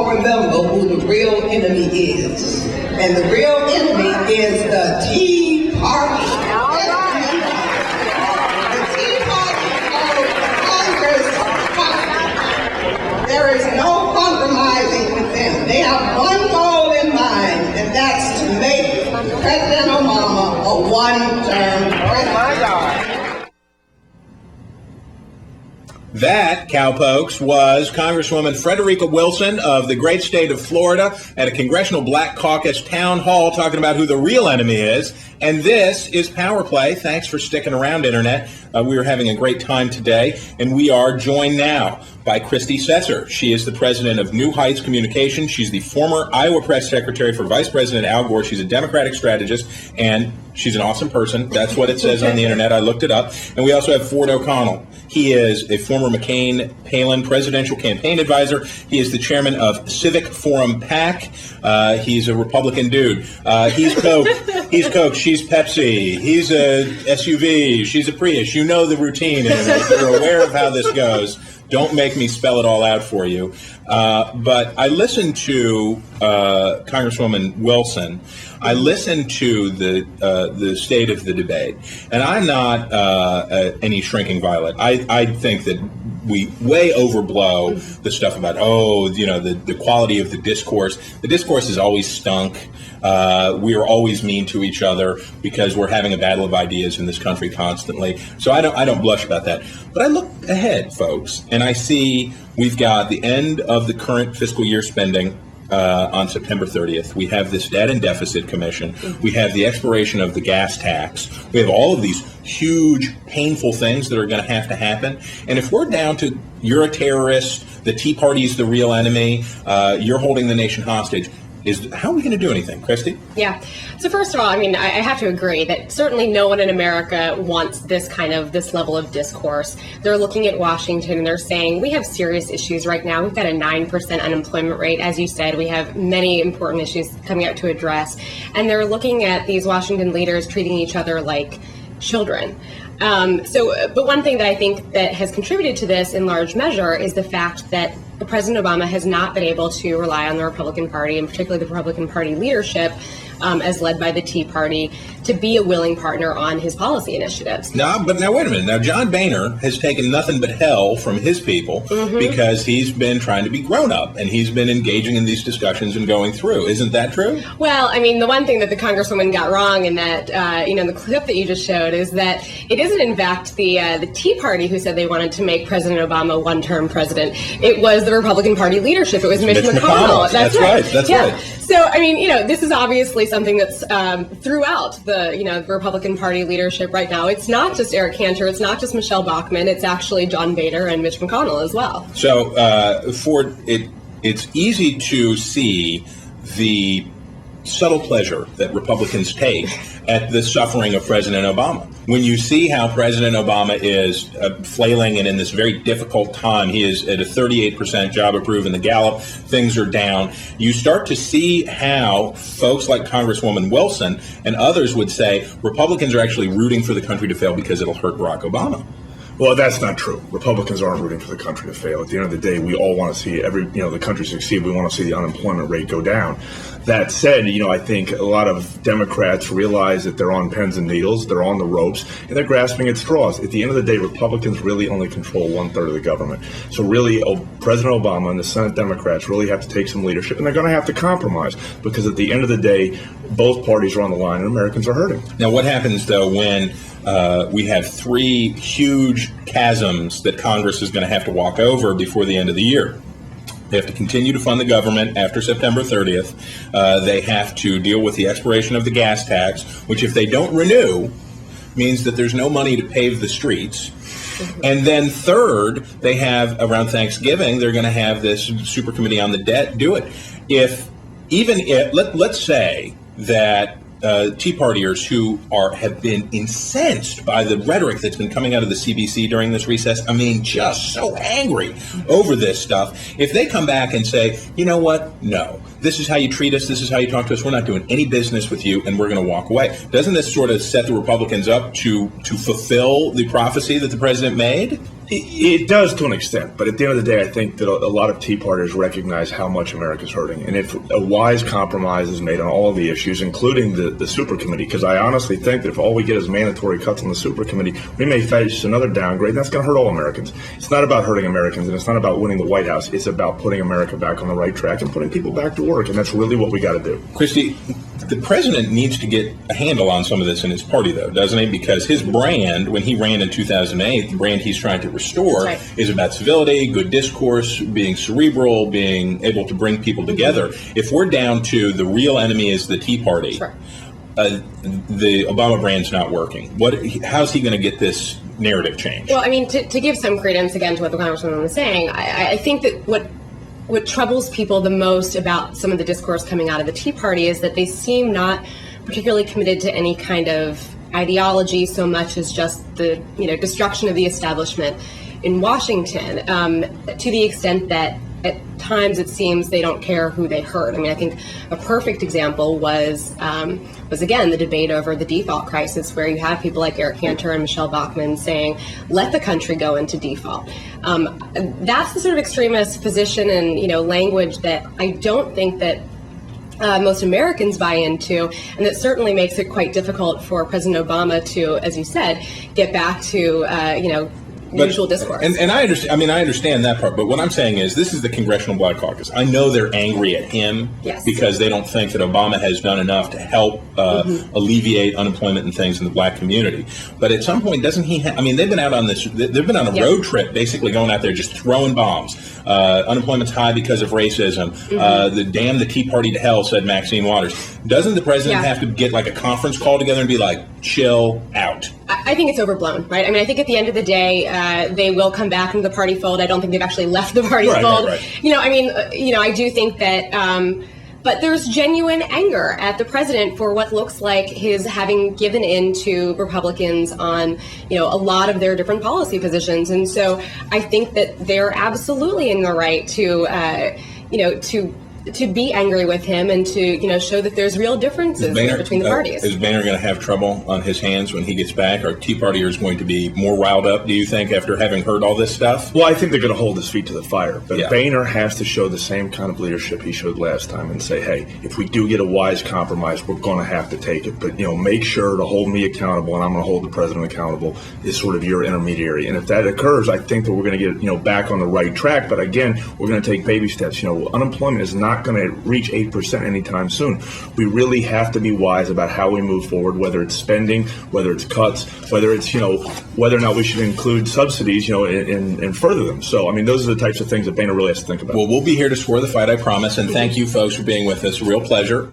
Remember who the real enemy is. And the real enemy is the Tea Party. The Tea Party Congress Party. There is no compromising with them. They have one goal in mind, and that's to make President Obama a one-term president. That, cowpokes, was Congresswoman Frederica Wilson of the great state of Florida at a Congressional Black Caucus town hall talking about who the real enemy is. And this is Power Play. Thanks for sticking around, Internet. We are having a great time today, and we are joined now by Christy Setzer. She is the president of New Heights Communications. She's the former Iowa press secretary for Vice President Al Gore. She's a Democratic strategist, and she's an awesome person. That's what it says on the Internet. I looked it up. And we also have Ford O'Connell. He is a former McCain-Palin presidential campaign advisor. He is the chairman of Civic Forum PAC. He's a Republican dude. He's Coke. He's Coke. She's Pepsi. He's a SUV. She's a Prius. You know the routine. You're aware of how this goes. Don't make me spell it all out for you. But I listened to Congresswoman Wilson. I listened to the state of the debate, and I'm not any shrinking violet. I think that we way overblow the stuff about, the quality of the discourse. The discourse has always stunk. We are always mean to each other because we're having a battle of ideas in this country constantly. So I don't blush about that. But I look ahead, folks, and I see we've got the end of the current fiscal year spending on September 30th. We have this debt and deficit commission. We have the expiration of the gas tax. We have all of these huge, painful things that are going to happen. And if we're down to you're a terrorist, the Tea Party is the real enemy, you're holding the nation hostage, how are we going to do anything, Christy? Yeah. So first of all, I have to agree that certainly no one in America wants this level of discourse. They're looking at Washington and they're saying we have serious issues right now. We've got a 9% unemployment rate. As you said, we have many important issues coming out to address. And they're looking at these Washington leaders treating each other like children. But one thing that I think that has contributed to this in large measure is the fact that President Obama has not been able to rely on the Republican Party, and particularly the Republican Party leadership, as led by the Tea Party, to be a willing partner on his policy initiatives. Now, wait a minute. Now, John Boehner has taken nothing but hell from his people because he's been trying to be grown up, and he's been engaging in these discussions and going through. Isn't that true? Well, the one thing that the Congresswoman got wrong in that, the clip that you just showed is that it isn't, in fact, the Tea Party who said they wanted to make President Obama one-term president. It was the Republican Party leadership. It was Mitch McConnell. That's right. That's right. So, this is obviously something that's throughout the Republican Party leadership right now. It's not just Eric Cantor. It's not just Michelle Bachmann. It's actually John Boehner and Mitch McConnell as well. So, it's easy to see the subtle pleasure that Republicans take at the suffering of President Obama. When you see how President Obama is flailing and in this very difficult time, he is at a 38% job approve in the Gallup, things are down, you start to see how folks like Congresswoman Wilson and others would say Republicans are actually rooting for the country to fail because it'll hurt Barack Obama. Well, that's not true. Republicans aren't rooting for the country to fail. At the end of the day, we all want to see the country succeed. We want to see the unemployment rate go down. That said, I think a lot of Democrats realize that they're on pins and needles, they're on the ropes, and they're grasping at straws. At the end of the day, Republicans really only control 1/3 of the government. So really, President Obama and the Senate Democrats really have to take some leadership, and they're going to have to compromise because at the end of the day, both parties are on the line and Americans are hurting. Now, what happens, though, when we have three huge chasms that Congress is going to have to walk over before the end of the year? They have to continue to fund the government after September 30th. They have to deal with the expiration of the gas tax, which if they don't renew, means that there's no money to pave the streets. And then third, they have, around Thanksgiving, they're going to have this super committee on the debt do it. Let's say that Tea Partiers who have been incensed by the rhetoric that's been coming out of the CBC during this recess. I mean, just so angry over this stuff. If they come back and say, you know what, no, this is how you treat us, this is how you talk to us, we're not doing any business with you, and we're going to walk away. Doesn't this sort of set the Republicans up to fulfill the prophecy that the president made? It does to an extent, but at the end of the day, I think that a lot of Tea Partiers recognize how much America's hurting. And if a wise compromise is made on all of the issues, including the super committee, because I honestly think that if all we get is mandatory cuts on the super committee, we may face another downgrade, and that's going to hurt all Americans. It's not about hurting Americans, and it's not about winning the White House. It's about putting America back on the right track and putting people back to work, and that's really what we got to do. Christy, the president needs to get a handle on some of this in his party, though, doesn't he? Because his brand, when he ran in 2008, the brand he's trying to restore is about civility, good discourse, being cerebral, being able to bring people together. If we're down to the real enemy is the Tea Party, the Obama brand's not working. How's he going to get this narrative changed? Well, I mean, to give some credence again to what the Congresswoman was saying, I think that what troubles people the most about some of the discourse coming out of the Tea Party is that they seem not particularly committed to any kind of ideology so much as just the destruction of the establishment in Washington, to the extent that at times it seems they don't care who they hurt. I mean, I think a perfect example was again the debate over the default crisis, where you have people like Eric Cantor and Michelle Bachmann saying, let the country go into default. That's the sort of extremist position and language that I don't think that most Americans buy into, and that certainly makes it quite difficult for President Obama to, as you said, get back to usual discourse. And I understand. I mean, I understand that part. But what I'm saying is, this is the Congressional Black Caucus. I know they're angry at him because they don't think that Obama has done enough to help alleviate unemployment and things in the black community. But at some point, doesn't he? I mean, they've been out on this. They've been on a road trip, basically going out there just throwing bombs. Unemployment's high because of racism. The Tea Party to hell, said Maxine Waters. Doesn't the president have to get like a conference call together and be like, chill out? I think it's overblown, right? I mean, I think at the end of the day, they will come back into the party fold. I don't think they've actually left the party fold. Right. I do think that, but there's genuine anger at the president for what looks like his having given in to Republicans on, a lot of their different policy positions. And so I think that they're absolutely in the right to be angry with him and to show that there's real differences between the parties. Is Boehner going to have trouble on his hands when he gets back? Are Tea Partiers going to be more riled up, do you think, after having heard all this stuff? Well, I think they're going to hold his feet to the fire. But Boehner has to show the same kind of leadership he showed last time and say, hey, if we do get a wise compromise, we're going to have to take it. But, make sure to hold me accountable, and I'm going to hold the president accountable, is sort of your intermediary. And if that occurs, I think that we're going to get, back on the right track. But again, we're going to take baby steps. Unemployment is not going to reach 8% anytime soon. We really have to be wise about how we move forward, whether it's spending, whether it's cuts, whether it's, whether or not we should include subsidies, and further them. So, I mean, those are the types of things that Boehner really has to think about. Well, we'll be here to score the fight, I promise. And thank you, folks, for being with us. A real pleasure.